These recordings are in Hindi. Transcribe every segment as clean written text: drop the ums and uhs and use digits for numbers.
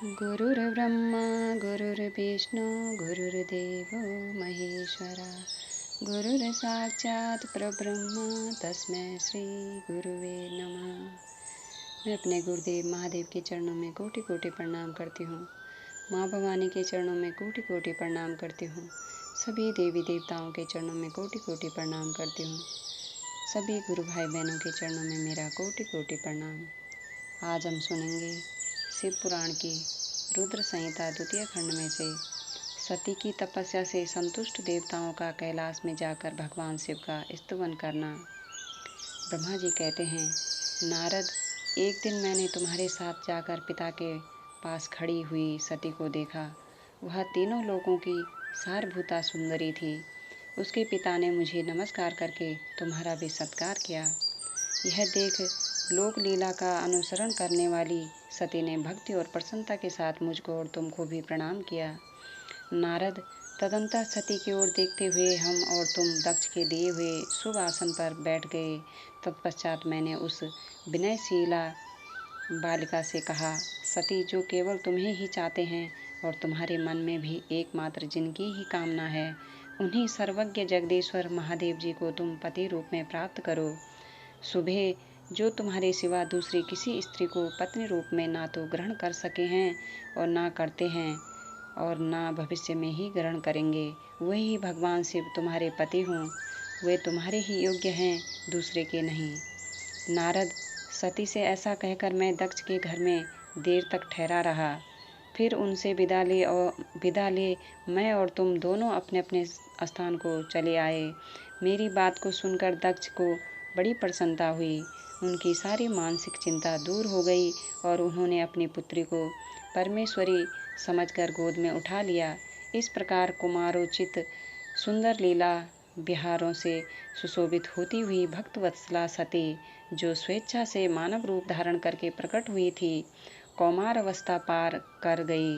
गुरुर्ब्रह्मा गुरुर्विष्णु गुरुर्देवो महेश्वरा गुरुर्साक्षात् परब्रह्म तस्मै श्री गुरुवे नमः। मैं अपने गुरुदेव महादेव के चरणों में कोटि कोटि प्रणाम करती हूँ। माँ भवानी के चरणों में कोटि कोटि प्रणाम करती हूँ। सभी देवी देवताओं के चरणों में कोटि कोटि प्रणाम करती हूँ। सभी गुरु भाई बहनों के चरणों में मेरा कोटि कोटि प्रणाम। आज हम सुनेंगे शिव पुराण की रुद्र संहिता द्वितीय खंड में से सती की तपस्या से संतुष्ट देवताओं का कैलाश में जाकर भगवान शिव का स्तुवन करना। ब्रह्मा जी कहते हैं, नारद, एक दिन मैंने तुम्हारे साथ जाकर पिता के पास खड़ी हुई सती को देखा। वह तीनों लोगों की सारभूता सुंदरी थी। उसके पिता ने मुझे नमस्कार करके तुम्हारा भी सत्कार किया। यह देख लोक लीला का अनुसरण करने वाली सती ने भक्ति और प्रसन्नता के साथ मुझको और तुमको भी प्रणाम किया। नारद, तदंतर सती की ओर देखते हुए हम और तुम दक्ष के दिए हुए शुभ आसन पर बैठ गए। तत्पश्चात मैंने उस विनयशीला बालिका से कहा, सती, जो केवल तुम्हें ही चाहते हैं और तुम्हारे मन में भी एकमात्र जिनकी ही कामना है, उन्हीं सर्वज्ञ जगदीश्वर महादेव जी को तुम पति रूप में प्राप्त करो। सुबह जो तुम्हारे सिवा दूसरी किसी स्त्री को पत्नी रूप में ना तो ग्रहण कर सके हैं और ना करते हैं और ना भविष्य में ही ग्रहण करेंगे, वही भगवान शिव तुम्हारे पति हों। वे तुम्हारे ही योग्य हैं, दूसरे के नहीं। नारद, सती से ऐसा कहकर मैं दक्ष के घर में देर तक ठहरा रहा। फिर उनसे विदा ले मैं और तुम दोनों अपने अपने स्थान को चले आए। मेरी बात को सुनकर दक्ष को बड़ी प्रसन्नता हुई। उनकी सारी मानसिक चिंता दूर हो गई और उन्होंने अपनी पुत्री को परमेश्वरी समझकर गोद में उठा लिया। इस प्रकार कुमारोचित सुंदर लीला विहारों से सुशोभित होती हुई भक्तवत्सला सती, जो स्वेच्छा से मानव रूप धारण करके प्रकट हुई थी, कौमार अवस्था पार कर गई।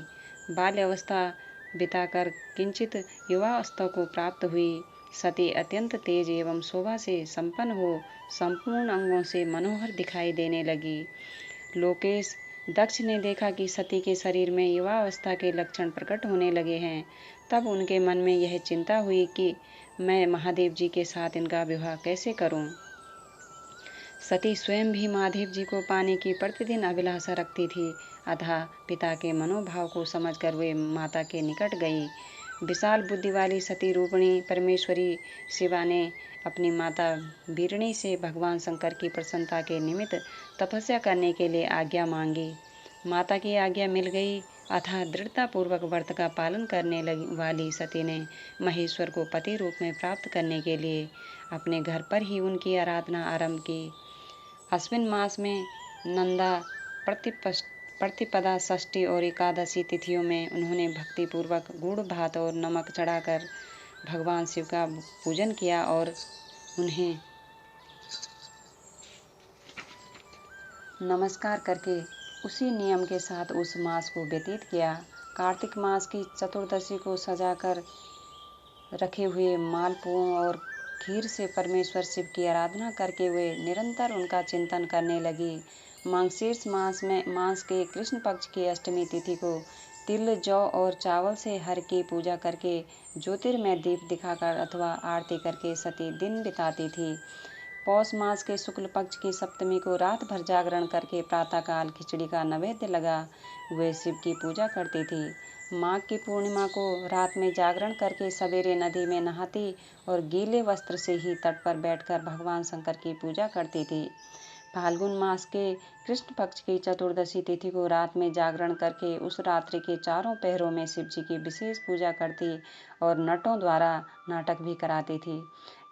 बाल्य अवस्था बिताकर किंचित युवावस्था को प्राप्त हुई सती अत्यंत तेज एवं शोभा से संपन्न हो संपूर्ण अंगों से मनोहर दिखाई देने लगी। लोकेश, दक्ष ने देखा कि सती के शरीर में युवावस्था के लक्षण प्रकट होने लगे हैं। तब उनके मन में यह चिंता हुई कि मैं महादेव जी के साथ इनका विवाह कैसे करूं। सती स्वयं भी महादेव जी को पाने की प्रतिदिन अभिलाषा रखती थी। अतः पिता के मनोभाव को समझकर वे माता के निकट गई। विशाल बुद्धि वाली सती रूपिणी परमेश्वरी शिवा ने अपनी माता बीरणी से भगवान शंकर की प्रसन्नता के निमित्त तपस्या करने के लिए आज्ञा मांगी। माता की आज्ञा मिल गई। अतः दृढ़तापूर्वक व्रत का पालन करने वाली सती ने महेश्वर को पति रूप में प्राप्त करने के लिए अपने घर पर ही उनकी आराधना आरंभ की। अश्विन मास में नंदा प्रतिपदा, षष्ठी और एकादशी तिथियों में उन्होंने भक्तिपूर्वक गुड़ भात और नमक चढ़ाकर भगवान शिव का पूजन किया और उन्हें नमस्कार करके उसी नियम के साथ उस मास को व्यतीत किया। कार्तिक मास की चतुर्दशी को सजाकर रखे हुए मालपुओं और खीर से परमेश्वर शिव की आराधना करके वे निरंतर उनका चिंतन करने लगी। मार्गशीर्ष मास के कृष्ण पक्ष की अष्टमी तिथि को तिल, जौ और चावल से हर की पूजा करके ज्योतिर्मय दीप दिखाकर अथवा आरती करके सती दिन बिताती थी। पौष मास के शुक्ल पक्ष की सप्तमी को रात भर जागरण करके प्रातःकाल खिचड़ी का नैवेद्य लगा वे शिव की पूजा करती थी। माघ की पूर्णिमा को रात में जागरण करके सवेरे नदी में नहाती और गीले वस्त्र से ही तट पर बैठकर भगवान शंकर की पूजा करती थी। फाल्गुन मास के कृष्ण पक्ष की चतुर्दशी तिथि को रात में जागरण करके उस रात्रि के चारों पहरों में शिव जी की विशेष पूजा करती और नटों द्वारा नाटक भी कराती थी।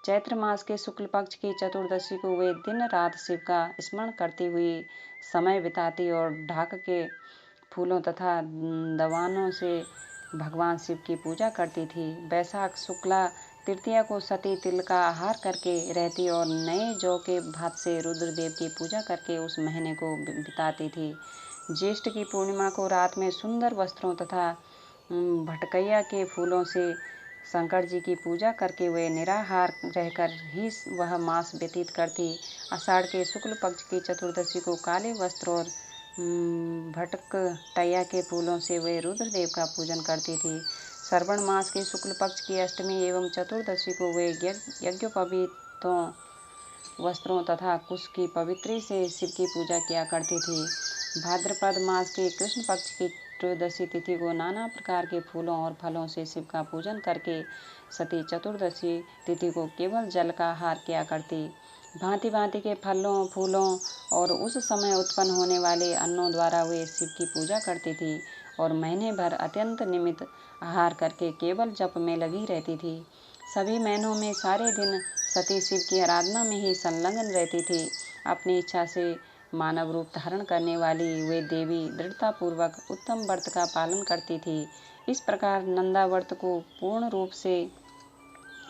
चैत्र मास के शुक्ल पक्ष की चतुर्दशी को वे दिन रात शिव का स्मरण करती हुई समय बिताती और ढाक के फूलों तथा दवानों से भगवान शिव की पूजा करती थी। वैशाख शुक्ला तृतीया को सती तिल का आहार करके रहती और नए जौ के भात से रुद्रदेव की पूजा करके उस महीने को बिताती थी। ज्येष्ठ की पूर्णिमा को रात में सुंदर वस्त्रों तथा भटकैया के फूलों से शंकर जी की पूजा करके वे निराहार रहकर ही वह मास व्यतीत करती। आषाढ़ के शुक्ल पक्ष की चतुर्दशी को काले वस्त्र और भटकटैया के फूलों से वे रुद्रदेव का पूजन करती थी। श्रवण मास के शुक्ल पक्ष की अष्टमी एवं चतुर्दशी को वे यज्ञोपवीतों वस्त्रों तथा कुश की पवित्री से शिव की पूजा किया करती थी। भाद्रपद मास के कृष्ण पक्ष की त्रयोदशी तिथि को नाना प्रकार के फूलों और फलों से शिव का पूजन करके सती चतुर्दशी तिथि को केवल जल का आहार किया करती। भांति भांति के फलों, फूलों और उस समय उत्पन्न होने वाले अन्नों द्वारा वे शिव की पूजा करती थी और महीने भर अत्यंत निमित्त आहार करके केवल जप में लगी रहती थी। सभी महीनों में सारे दिन सती शिव की आराधना में ही संलग्न रहती थी। अपनी इच्छा से मानव रूप धारण करने वाली वे देवी दृढ़तापूर्वक उत्तम व्रत का पालन करती थी। इस प्रकार नंदा व्रत को पूर्ण रूप से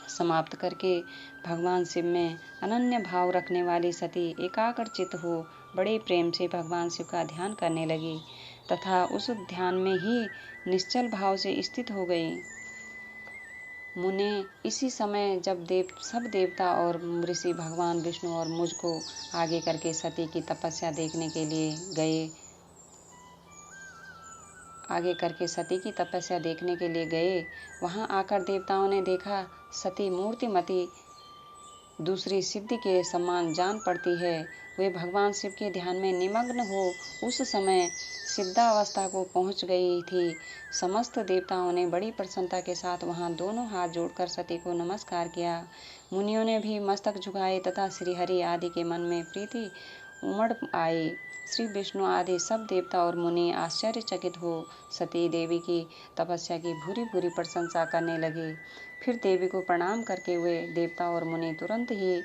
समाप्त करके भगवान शिव में अनन्य भाव रखने वाली सती एकाग्रचित्त हो बड़े प्रेम से भगवान शिव का ध्यान करने लगी तथा उस ध्यान में ही निश्चल भाव से स्थित हो गई। मुने इसी समय जब सब देवता और ऋषि भगवान विष्णु और मुझको आगे करके सती की तपस्या देखने के लिए गए। वहां आकर देवताओं ने देखा सती मूर्तिमती दूसरी सिद्धि के समान जान पड़ती है। वे भगवान शिव के ध्यान में निमग्न हो उस समय सिद्धावस्था को पहुंच गई थी। समस्त देवताओं ने बड़ी प्रसन्नता के साथ वहां दोनों हाथ जोड़कर सती को नमस्कार किया। मुनियों ने भी मस्तक झुकाए तथा श्रीहरि आदि के मन में प्रीति उमड़ आई। श्री विष्णु आदि सब देवता और मुनि आश्चर्यचकित हो सती देवी की तपस्या की भूरी भूरी प्रशंसा करने लगे। फिर देवी को प्रणाम करके वे देवता और मुनि तुरंत ही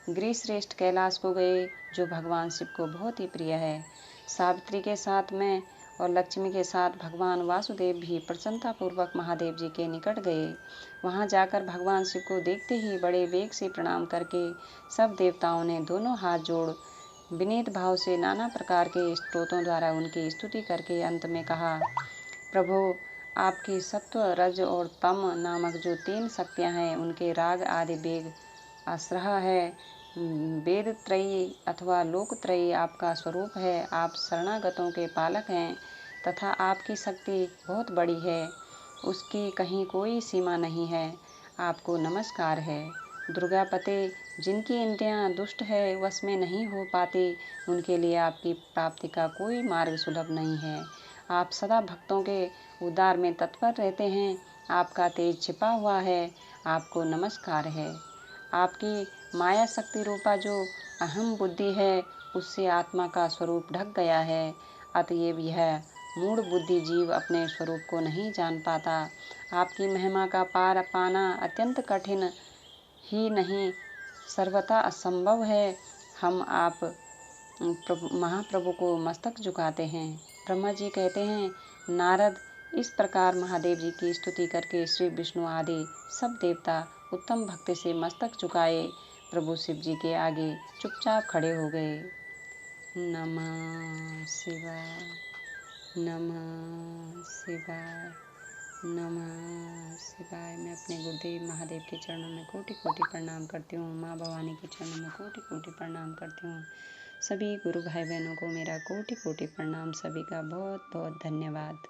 गिरिश्रेष्ठ कैलाश को गए, जो भगवान शिव को बहुत ही प्रिय है। सावित्री के साथ में और लक्ष्मी के साथ भगवान वासुदेव भी प्रसन्नतापूर्वक महादेव जी के निकट गए। वहां जाकर भगवान शिव को देखते ही बड़े वेग से प्रणाम करके सब देवताओं ने दोनों हाथ जोड़ विनीत भाव से नाना प्रकार के स्तोत्रों द्वारा उनकी स्तुति करके अंत में कहा, प्रभु, आपकी सत्व, रज और तम नामक जो 3 शक्तियां हैं, उनके राग आदि वेग आश्रय है। वेद त्रयी अथवा लोकत्रयी आपका स्वरूप है। आप शरणागतों के पालक हैं तथा आपकी शक्ति बहुत बड़ी है, उसकी कहीं कोई सीमा नहीं है। आपको नमस्कार है। दुर्गापते, जिनकी इंद्रियां दुष्ट है, वश में नहीं हो पाती, उनके लिए आपकी प्राप्ति का कोई मार्ग सुलभ नहीं है। आप सदा भक्तों के उद्धार में तत्पर रहते हैं। आपका तेज छिपा हुआ है। आपको नमस्कार है। आपकी माया शक्ति रूपा जो अहम बुद्धि है, उससे आत्मा का स्वरूप ढक गया है। अतएव यह मूढ़ बुद्धि जीव अपने स्वरूप को नहीं जान पाता। आपकी महिमा का पार पाना अत्यंत कठिन ही नहीं, सर्वथा असंभव है। हम आप महाप्रभु को मस्तक झुकाते हैं। ब्रह्मा जी कहते हैं, नारद, इस प्रकार महादेव जी की स्तुति करके श्री विष्णु आदि सब देवता उत्तम भक्ति से मस्तक झुकाए प्रभु शिव जी के आगे चुपचाप खड़े हो गए। नमः शिवाय, नमः शिवाय, नमः शिवाय। मैं अपने गुरुदेव महादेव के चरणों में कोटि कोटि प्रणाम करती हूँ। माँ भवानी के चरणों में कोटि कोटि प्रणाम करती हूँ। सभी गुरु भाई बहनों को मेरा कोटि कोटि प्रणाम। सभी का बहुत बहुत धन्यवाद।